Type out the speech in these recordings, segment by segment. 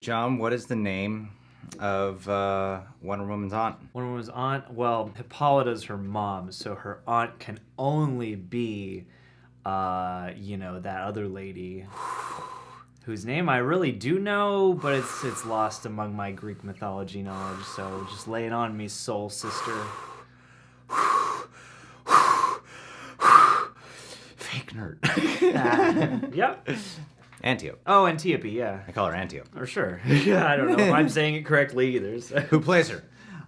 John, what is the name of Wonder Woman's aunt? Wonder Woman's aunt? Well, Hippolyta's her mom, so her aunt can only be, that other lady whose name I really do know, but it's lost among my Greek mythology knowledge, so just lay it on me, soul sister. Fake nerd. Yep. Antiope. Oh, Antiope, yeah. I call her Antiope. Or sure. Yeah, I don't know if I'm saying it correctly either. So. Who plays her?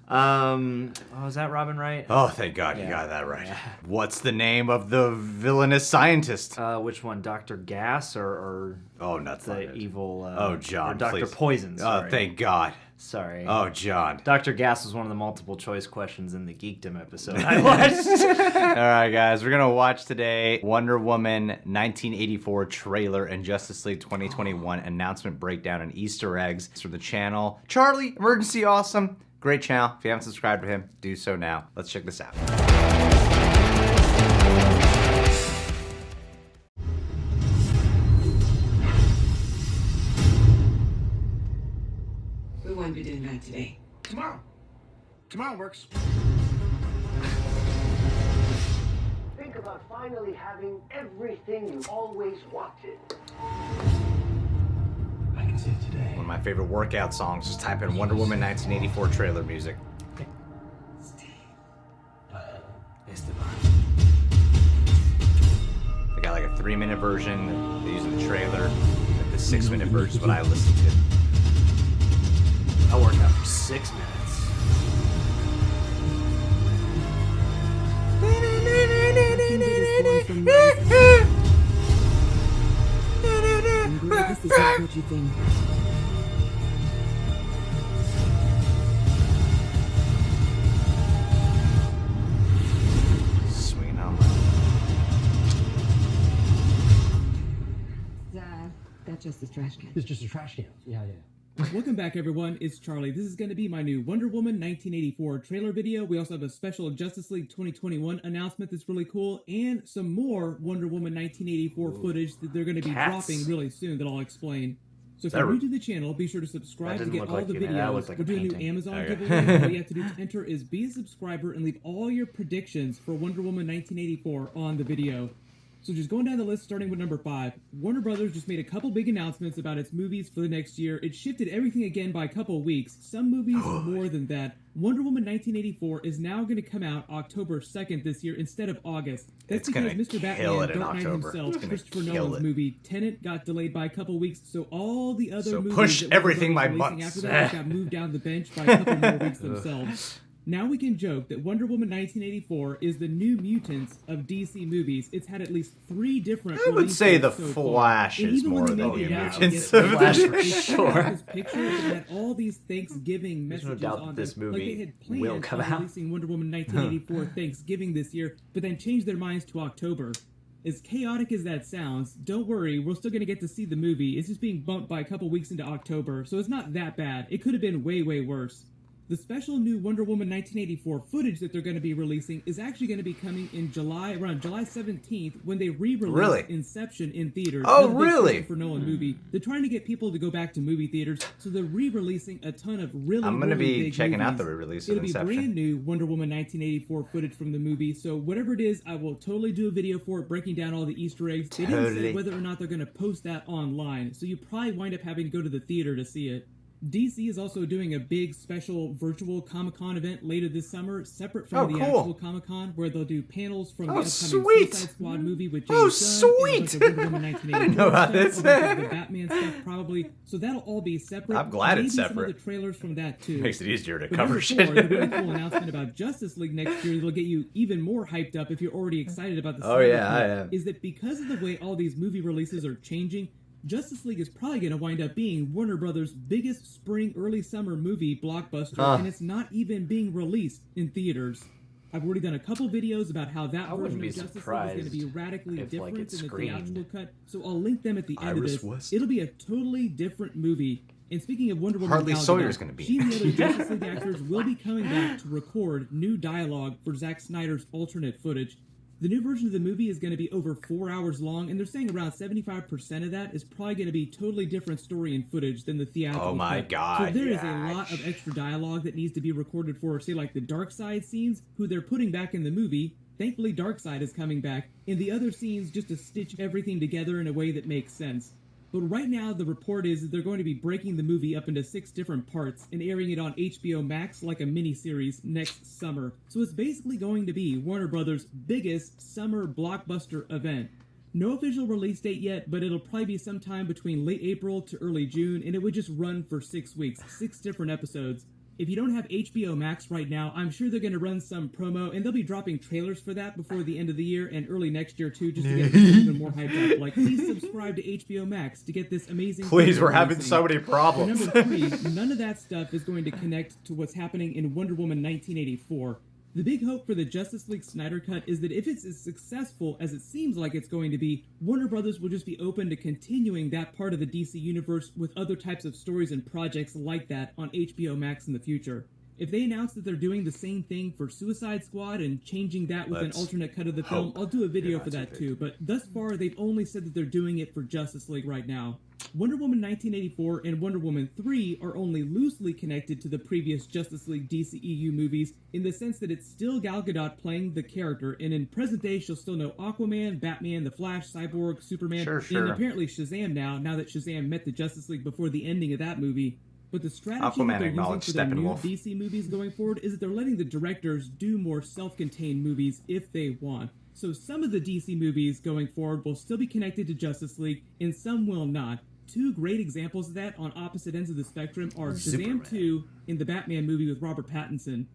Is that Robin Wright? Oh, thank God you got that right. Yeah. What's the name of the villainous scientist? Which one? Dr. Gas or oh, not the evil... John, or Dr. please. Poison, sorry. Oh, thank God. Sorry. Oh, John. Dr. Gas was one of the multiple choice questions in the Geekdom episode I watched. All right, guys. We're going to watch today Wonder Woman 1984 trailer and Justice League 2021 announcement breakdown and Easter eggs from the channel. Charlie, Emergency Awesome. Great channel. If you haven't subscribed to him, do so now. Let's check this out. We won't be doing that today. Tomorrow. Tomorrow works. Think about finally having everything you always wanted. I can see it today. One of my favorite workout songs. Just type in Wonder Woman 1984 trailer music. They got like a 3-minute version. They use in the trailer. Like the 6-minute version is what I listened to. I worked out for 6 minutes. This is not what you think. Swinging on That's just a trash can. It's just a trash can. Yeah. Welcome back, everyone. It's Charlie. This is going to be my new Wonder Woman 1984 trailer video. We also have a special Justice League 2021 announcement that's really cool, and some more Wonder Woman 1984 footage that they're going to be dropping really soon that I'll explain. So if you're new to the channel, be sure to subscribe to get all the videos. We're doing a new Amazon giveaway. All you have to do to enter is be a subscriber and leave all your predictions for Wonder Woman 1984 on the video. So just going down the list, starting with number 5, Warner Brothers just made a couple big announcements about its movies for the next year. It shifted everything again by a couple weeks, some movies more than that. Wonder Woman 1984 is now going to come out October 2nd this year instead of August. That's because Mr. Batman, Dark Knight himself, Christopher Nolan's movie, Tenet, got delayed by a couple weeks, so all the other movies push that everything by releasing months. after that got moved down the bench by a couple more weeks themselves. Now we can joke that Wonder Woman 1984 is the New Mutants of DC movies. It's had at least 3 different I would say the Flash is more than the New Mutants of the Flash for sure. This picture it had all these Thanksgiving messages on this them. movie Like they had planned will come on out. releasing Wonder Woman 1984 Thanksgiving this year, but then changed their minds to October. As chaotic as that sounds, don't worry, we're still going to get to see the movie. It's just being bumped by a couple weeks into October, so it's not that bad. It could have been way, way worse. The special new Wonder Woman 1984 footage that they're going to be releasing is actually going to be coming in around July 17th, when they re-release Inception in theaters. Oh, really? For Nolan movie. They're trying to get people to go back to movie theaters, so they're re-releasing a ton of I'm going to be big checking movies. out the re-release of It'll Inception. be brand new Wonder Woman 1984 footage from the movie, so whatever it is, I will totally do a video for it, breaking down all the Easter eggs. They didn't say whether or not they're going to post that online, so you probably wind up having to go to the theater to see it. DC is also doing a big special virtual Comic-Con event later this summer, separate from the actual Comic-Con, where they'll do panels from the upcoming Suicide Squad movie with James Gunn, and a bunch of Wonder Woman 1984 I didn't know about this. stuff, a bunch of the Batman stuff probably. So that'll all be separate. I'm glad it's Maybe separate. Some of the trailers from that too. Makes it easier to But cover number shit. 4, the really cool announcement about Justice League next year that'll get you even more hyped up if you're already excited about the I am. is that because of the way all these movie releases are changing, Justice League is probably going to wind up being Warner Brothers' biggest spring, early summer movie blockbuster, and it's not even being released in theaters. I've already done a couple videos about how that version of Justice League is going to be radically different than the theatrical cut, so I'll link them at the end of this. It'll be a totally different movie. And speaking of Wonder Woman, Harley Sawyer's going to be she and the other Justice League actors will be coming back to record new dialogue for Zack Snyder's alternate footage. The new version of the movie is going to be over 4 hours long, and they're saying around 75% of that is probably going to be totally different story and footage than the theatrical Oh my cut. God, So there is yeah. a lot of extra dialogue that needs to be recorded for, say, like the Darkseid scenes, who they're putting back in the movie. Thankfully, Darkseid is coming back, and the other scenes just to stitch everything together in a way that makes sense. But right now, the report is that they're going to be breaking the movie up into 6 different parts and airing it on HBO Max like a miniseries next summer. So it's basically going to be Warner Brothers' biggest summer blockbuster event. No official release date yet, but it'll probably be sometime between late April to early June, and it would just run for 6 weeks, 6 different episodes. If you don't have HBO Max right now, I'm sure they're going to run some promo, and they'll be dropping trailers for that before the end of the year and early next year too, just to get people even more hyped up. Like, please subscribe to HBO Max to get this amazing. Please, we're promo having releasing. so many problems. For number 3, none of that stuff is going to connect to what's happening in Wonder Woman 1984. The big hope for the Justice League Snyder Cut is that if it's as successful as it seems like it's going to be, Warner Brothers will just be open to continuing that part of the DC universe with other types of stories and projects like that on HBO Max in the future. If they announce that they're doing the same thing for Suicide Squad and changing that with Let's an alternate cut of the film, I'll do a video for that too, but thus far they've only said that they're doing it for Justice League right now. Wonder Woman 1984 and Wonder Woman 3 are only loosely connected to the previous Justice League DCEU movies in the sense that it's still Gal Gadot playing the character, and in present day she'll still know Aquaman, Batman, The Flash, Cyborg, Superman, Sure. and apparently Shazam now that Shazam met the Justice League before the ending of that movie. But the strategy Aquaman that they're using acknowledged for their new Steppenwolf. DC movies going forward is that they're letting the directors do more self-contained movies if they want. So some of the DC movies going forward will still be connected to Justice League, and some will not. 2 great examples of that on opposite ends of the spectrum are Superman. Shazam 2 and the Batman movie with Robert Pattinson.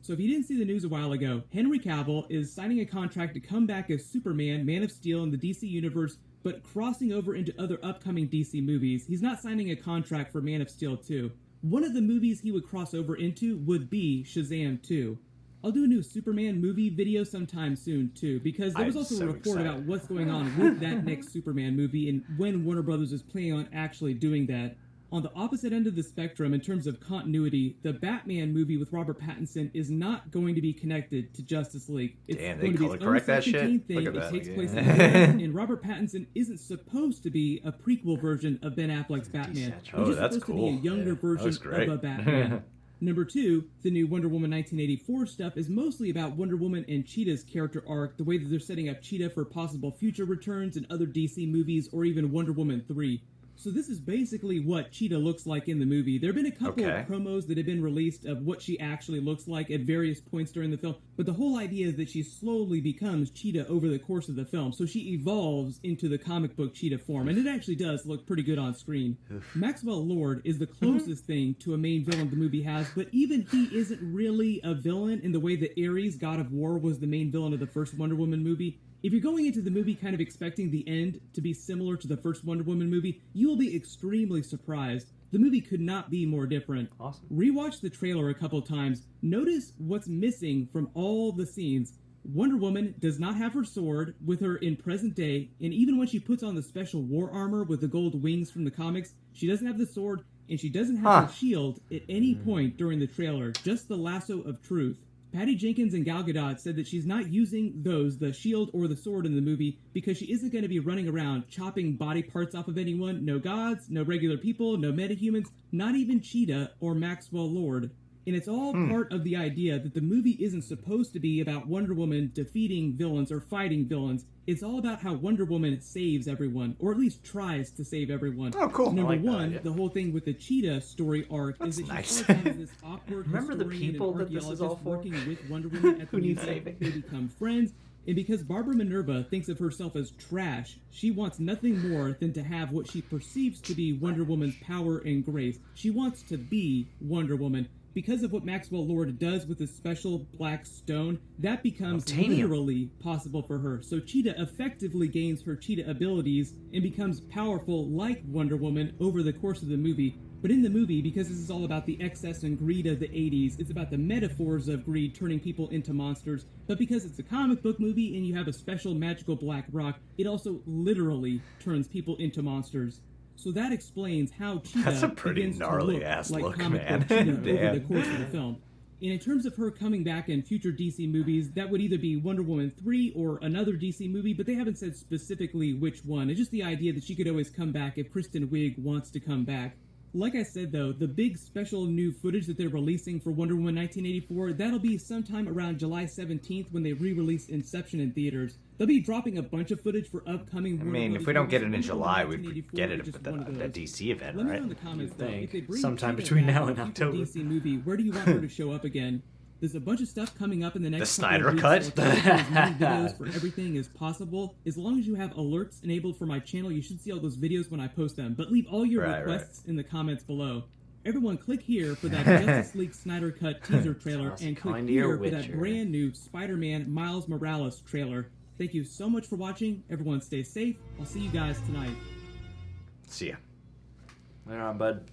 So if you didn't see the news a while ago, Henry Cavill is signing a contract to come back as Superman, Man of Steel in the DC universe, but crossing over into other upcoming DC movies. He's not signing a contract for Man of Steel 2. One of the movies he would cross over into would be Shazam 2. I'll do a new Superman movie video sometime soon too, because there was I'm also so a report excited. about what's going on with that next Superman movie and when Warner Brothers is planning on actually doing that. On the opposite end of the spectrum, in terms of continuity, the Batman movie with Robert Pattinson is not going to be connected to Justice League. It's Damn, they going to be color its own correct that shit? self-contained thing. Look at It that, takes like, place yeah. in the past, and Robert Pattinson isn't supposed to be a prequel version of Ben Affleck's Batman. He's Oh, just that's supposed cool. to be a younger Yeah, that version looks great. of a Batman. Number 2, the new Wonder Woman 1984 stuff is mostly about Wonder Woman and Cheetah's character arc, the way that they're setting up Cheetah for possible future returns in other DC movies, or even Wonder Woman 3. So this is basically what Cheetah looks like in the movie. There have been a couple Okay. of promos that have been released of what she actually looks like at various points during the film, but the whole idea is that she slowly becomes Cheetah over the course of the film, so she evolves into the comic book Cheetah form, and it actually does look pretty good on screen. Maxwell Lord is the closest thing to a main villain the movie has, but even he isn't really a villain in the way that Ares, God of War, was the main villain of the first Wonder Woman movie. If you're going into the movie kind of expecting the end to be similar to the first Wonder Woman movie, you will be extremely surprised. The movie could not be more different. Awesome. Rewatch the trailer a couple times. Notice what's missing from all the scenes. Wonder Woman does not have her sword with her in present day, and even when she puts on the special war armor with the gold wings from the comics, she doesn't have the sword, and she doesn't have her shield at any point during the trailer, just the lasso of truth. Patty Jenkins and Gal Gadot said that she's not using those, the shield or the sword in the movie, because she isn't going to be running around chopping body parts off of anyone. No gods, no regular people, no metahumans, not even Cheetah or Maxwell Lord. And it's all part of the idea that the movie isn't supposed to be about Wonder Woman defeating villains or fighting villains. It's all about how Wonder Woman saves everyone, or at least tries to save everyone. Oh, cool. Number I like that 1, idea. the whole thing with the Cheetah story arc That's is that nice. she starts out as this awkward Remember the historian people and that this is all archaeologist for? working with Wonder Woman at the Who needs museum. saving? They become friends, and because Barbara Minerva thinks of herself as trash, she wants nothing more than to have what she perceives to be Wonder Woman's power and grace. She wants to be Wonder Woman. Because of what Maxwell Lord does with his special black stone, that becomes Obtainium. literally possible for her. So Cheetah effectively gains her Cheetah abilities and becomes powerful like Wonder Woman over the course of the movie. But in the movie, because this is all about the excess and greed of the 80s, it's about the metaphors of greed turning people into monsters. But because it's a comic book movie and you have a special magical black rock, it also literally turns people into monsters. So that explains how Cheetah That's a pretty begins to gnarly look ass like look, comic man. book Cheetah over Damn. the course of the film. And in terms of her coming back in future DC movies, that would either be Wonder Woman 3 or another DC movie, but they haven't said specifically which one. It's just the idea that she could always come back if Kristen Wiig wants to come back. Like I said though, the big special new footage that they're releasing for Wonder Woman 1984, that'll be sometime around July 17th when they re-release Inception in theaters. They'll be dropping a bunch of footage for upcoming I mean, if we don't get it in July, we'd get it at that DC event, Let me know right? in the comments though, if they bring Sometime Cheetah between back now in and a future October. DC movie, where do you want her to show up again? There's a bunch of stuff coming up in the next The couple of Snyder weeks, cut? so I'll try to do as many videos for everything as possible. As long as you have alerts enabled for my channel, you should see all those videos when I post them. But leave all your requests in the comments below. Everyone click here for that Justice League Snyder Cut teaser trailer, Toss and a click coin to your here for that Witcher. brand new Spider-Man Miles Morales trailer. Thank you so much for watching. Everyone stay safe. I'll see you guys tonight. See ya. Later on, bud.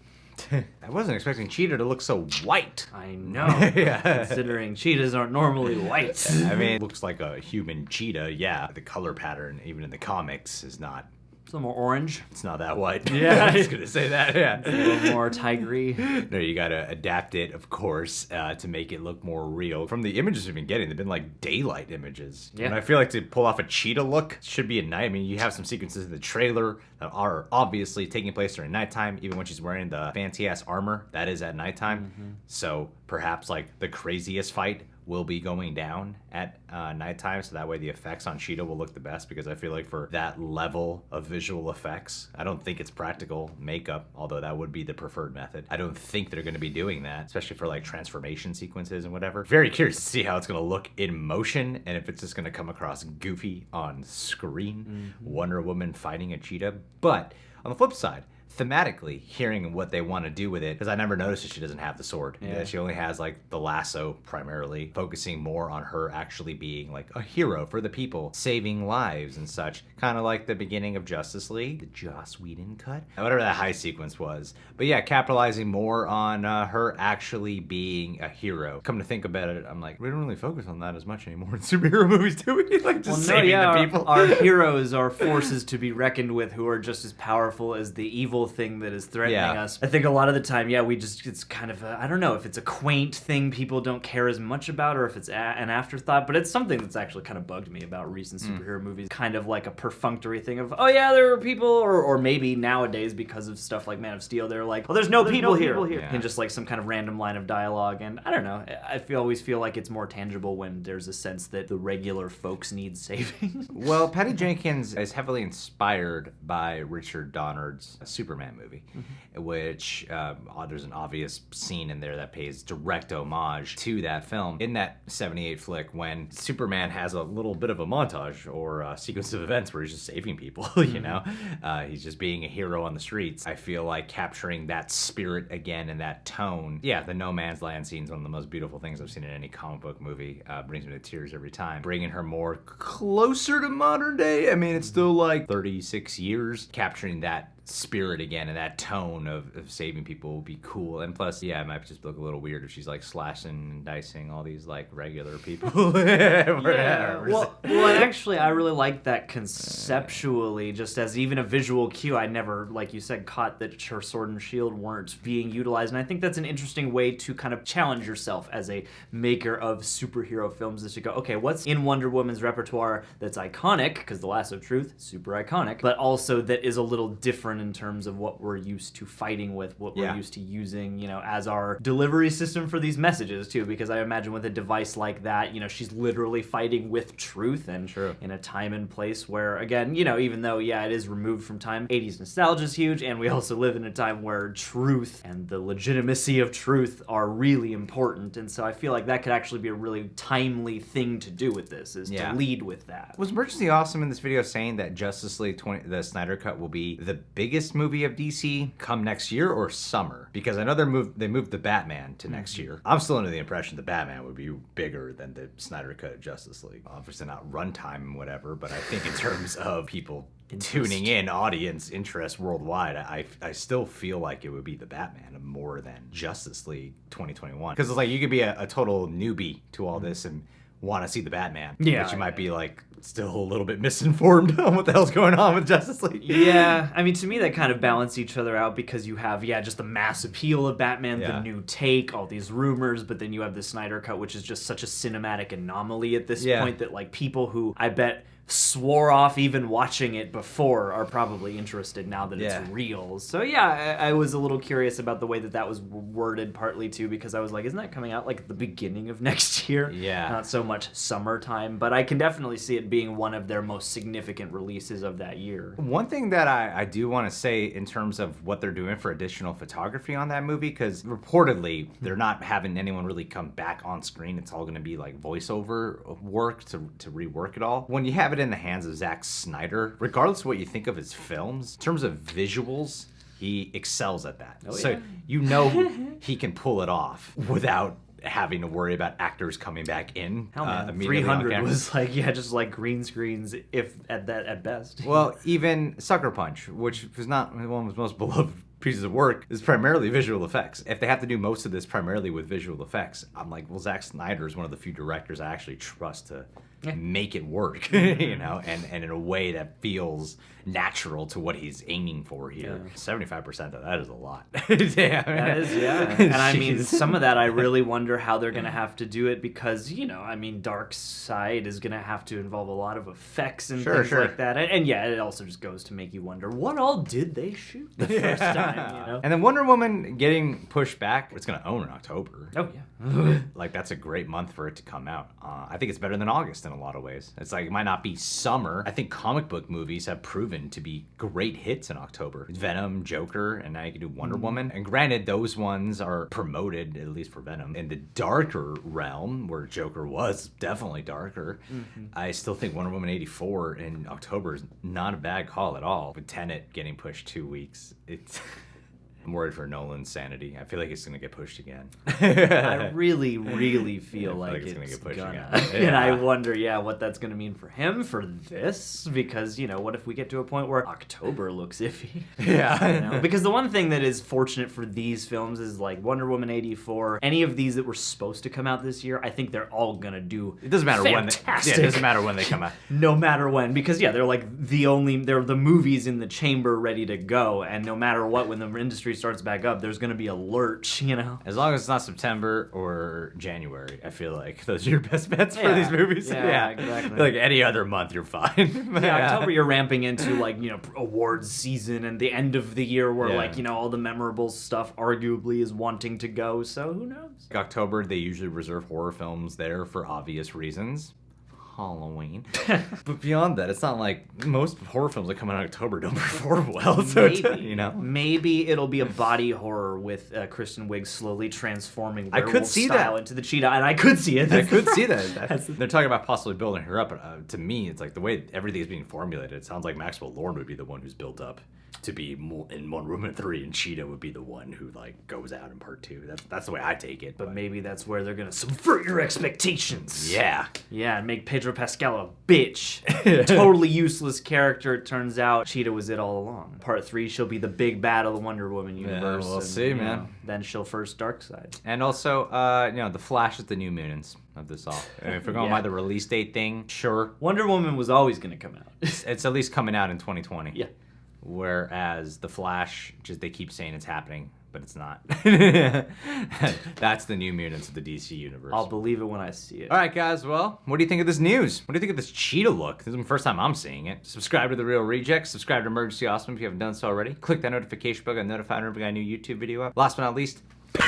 I wasn't expecting Cheetah to look so white. I know. Yeah. Considering cheetahs aren't normally white. I mean, it looks like a human cheetah, yeah. The color pattern, even in the comics, is not... Some more orange. It's not that white. Yeah. I was gonna say that, yeah. A little more tigery. No, you gotta adapt it, of course, to make it look more real. From the images we've been getting, they've been like daylight images. Yeah. And I feel like to pull off a cheetah look, it should be at night. I mean, you have some sequences in the trailer that are obviously taking place during nighttime, even when she's wearing the fancy-ass armor, that is at nighttime. So perhaps like the craziest fight will be going down at nighttime, so that way the effects on Cheetah will look the best, because I feel like for that level of visual effects, I don't think it's practical makeup, although that would be the preferred method. I don't think they're gonna be doing that, especially for like transformation sequences and whatever. Very curious to see how it's gonna look in motion, and if it's just gonna come across goofy on screen. Wonder Woman fighting a cheetah. But on the flip side, thematically, hearing what they want to do with it, because I never noticed that she doesn't have the sword. Yeah. She only has like the lasso primarily, focusing more on her actually being like a hero for the people, saving lives and such. Kind of like the beginning of Justice League, the Joss Whedon cut, whatever that high sequence was. But yeah, capitalizing more on her actually being a hero. Come to think about it, I'm like, we don't really focus on that as much anymore in superhero movies, do we? Like just saving the people. Our heroes are forces to be reckoned with who are just as powerful as the evil thing that is threatening us. I think a lot of the time, it's kind of I don't know if it's a quaint thing people don't care as much about, or if it's an afterthought, but it's something that's actually kind of bugged me about recent superhero movies. Kind of like a perfunctory thing of, oh yeah, there are people, or maybe nowadays because of stuff like Man of Steel, they're like, well, there's no people here. Yeah. And just like some kind of random line of dialogue, and I don't know, always feel like it's more tangible when there's a sense that the regular folks need saving. Well, Patty Jenkins is heavily inspired by Richard Donner's Superman movie, which there's an obvious scene in there that pays direct homage to that film. In that 78 flick, when Superman has a little bit of a montage or a sequence of events where he's just saving people, you know? He's just being a hero on the streets. I feel like capturing that spirit again and that tone. Yeah, the No Man's Land scene is one of the most beautiful things I've seen in any comic book movie. Brings me to tears every time. Bringing her more closer to modern day. I mean, it's still like 36 years. Capturing that spirit again and that tone of saving people will be cool. And plus, yeah, it might just look a little weird if she's like slashing and dicing all these like regular people. Well, and actually, I really like that conceptually, just as even a visual cue. I never, like you said, caught that her sword and shield weren't being utilized, and I think that's an interesting way to kind of challenge yourself as a maker of superhero films, is to go, okay, what's in Wonder Woman's repertoire that's iconic, because the Lasso of Truth, super iconic, but also that is a little different in terms of what we're used to fighting with, what we're used to using, you know, as our delivery system for these messages too, because I imagine with a device like that, you know, she's literally fighting with truth, and in a time and place where, again, you know, even though, yeah, it is removed from time, 80s nostalgia is huge, and we also live in a time where truth and the legitimacy of truth are really important, and so I feel like that could actually be a really timely thing to do with this, is to lead with that. Was Emergency Awesome in this video saying that Justice League the Snyder Cut will be the biggest movie of DC come next year or summer? Because I know they moved the Batman to next year. I'm still under the impression the Batman would be bigger than the Snyder Cut of Justice League. Obviously not runtime and whatever, but I think in terms of people tuning in, audience interest worldwide, I still feel like it would be the Batman more than Justice League 2021. Because it's like you could be a total newbie to all this and want to see the Batman. Yeah. But you might be like still a little bit misinformed on what the hell's going on with Justice League. Yeah, I mean, to me, that kind of balance each other out because you have, just the mass appeal of Batman, the new take, all these rumors, but then you have the Snyder Cut, which is just such a cinematic anomaly at this point that, like, people who, I bet, swore off even watching it before are probably interested now that it's real. So I was a little curious about the way that was worded, partly too because I was like, isn't that coming out like at the beginning of next year? Yeah. Not so much summertime, but I can definitely see it being one of their most significant releases of that year. One thing that I do want to say in terms of what they're doing for additional photography on that movie, because reportedly they're not having anyone really come back on screen. It's all going to be like voiceover work to rework it all. When you have it in the hands of Zack Snyder, regardless of what you think of his films, in terms of visuals, he excels at that. So you know he can pull it off without having to worry about actors coming back in. Hell man, immediately 300 was like, just like green screens, if at best. Well, even Sucker Punch, which was not one of his most beloved pieces of work, is primarily visual effects. If they have to do most of this primarily with visual effects, I'm like, well, Zack Snyder is one of the few directors I actually trust to make it work, you know, and in a way that feels natural to what he's aiming for here. 75% of that is a lot. Damn. That is, And I mean, some of that I really wonder how they're going to have to do it because, you know, I mean, Dark Side is going to have to involve a lot of effects and things like that. And it also just goes to make you wonder, what all did they shoot the first time, you know? And then Wonder Woman getting pushed back, it's going to own in October. Oh, yeah. Like, that's a great month for it to come out. I think it's better than August in a lot of ways. It's like, it might not be summer. I think comic book movies have proven to be great hits in October. Venom, Joker, and now you can do Wonder Woman. And granted, those ones are promoted, at least for Venom, in the darker realm, where Joker was definitely darker. I still think Wonder Woman 84 in October is not a bad call at all. With Tenet getting pushed 2 weeks, it's... I'm worried for Nolan's sanity. I feel like it's going to get pushed again. I really, really feel like it's going to get pushed again. And I wonder, what that's going to mean for him for this. Because, you know, what if we get to a point where October looks iffy? Yeah. You know? Because the one thing that is fortunate for these films is like Wonder Woman 84, any of these that were supposed to come out this year, I think they're all going to do It doesn't matter fantastic. when. It doesn't matter when they come out. No matter when. Because, they're like they're the movies in the chamber ready to go. And no matter what, when the industry starts back up, there's going to be a lurch, you know? As long as it's not September or January, I feel like those are your best bets for these movies. Yeah, exactly. Like any other month, you're fine. October, you're ramping into, like, you know, awards season and the end of the year where, like, you know, all the memorable stuff arguably is wanting to go, so who knows? October, they usually reserve horror films there for obvious reasons. Halloween. But beyond that, it's not like most horror films that come out in October don't perform well. So Maybe, you know, maybe it'll be a body horror with Kristen Wiig slowly transforming werewolf see style that. into the cheetah, and I could see it. I could see that. They're talking about possibly building her up, but to me, it's like the way everything is being formulated. It sounds like Maxwell Lorne would be the one who's built up to be more in Wonder Woman 3, and Cheetah would be the one who like goes out in part 2. That's the way I take it. But maybe that's where they're gonna subvert your expectations. Yeah. Yeah, and make Pedro Pascal a bitch. Totally useless character, it turns out. Cheetah was it all along. Part 3, she'll be the big bad of the Wonder Woman universe. we'll see, man. Know, then she'll first Dark Side. And also, you know, the Flash is the New Mutants of this all. And if we're going by the release date thing, sure. Wonder Woman was always gonna come out. It's at least coming out in 2020. Yeah. Whereas the Flash, just they keep saying it's happening, but it's not. That's the New Mutants of the DC universe. I'll believe it when I see it. All right, guys. Well, what do you think of this news? What do you think of this cheetah look? This is the first time I'm seeing it. Subscribe to The Real Rejects. Subscribe to Emergency Awesome if you haven't done so already. Click that notification bell to get notified whenever we got a new YouTube video up. Last but not least, with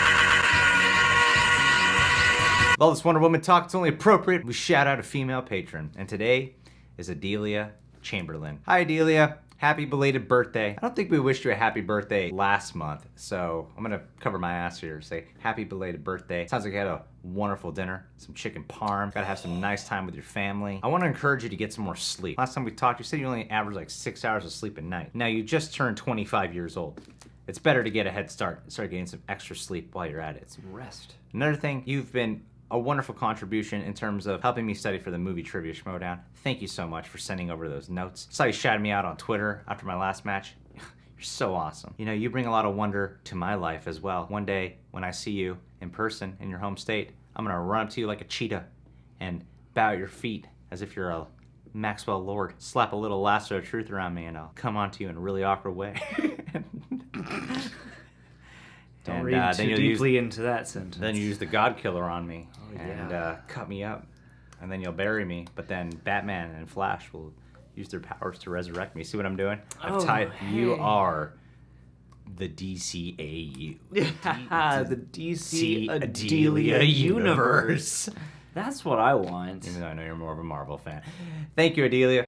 all this Wonder Woman talk, it's only appropriate we shout out a female patron. And today is Adelia Chamberlain. Hi, Adelia. Happy belated birthday. I don't think we wished you a happy birthday last month, so I'm gonna cover my ass here and say happy belated birthday. Sounds like you had a wonderful dinner, some chicken parm. Gotta have some nice time with your family. I wanna encourage you to get some more sleep. Last time we talked, you said you only average like 6 hours of sleep a night. Now you just turned 25 years old. It's better to get a head start and start getting some extra sleep while you're at it. Some rest. Another thing, you've been a wonderful contribution in terms of helping me study for the movie trivia schmodown. Thank you so much for sending over those notes. Saw you shouted me out on Twitter after my last match. You're so awesome. You know, you bring a lot of wonder to my life as well. One day, when I see you in person in your home state, I'm gonna run up to you like a cheetah and bow at your feet as if you're a Maxwell Lord, slap a little lasso of truth around me and I'll come onto you in a really awkward way. Don't read too deeply into that sentence. Then you use the God Killer on me and yeah. cut me up. And then you'll bury me. But then Batman and Flash will use their powers to resurrect me. See what I'm doing? I've tied. You are the DCEU. The DC Adelia universe. That's what I want. Even though I know you're more of a Marvel fan. Thank you, Adelia.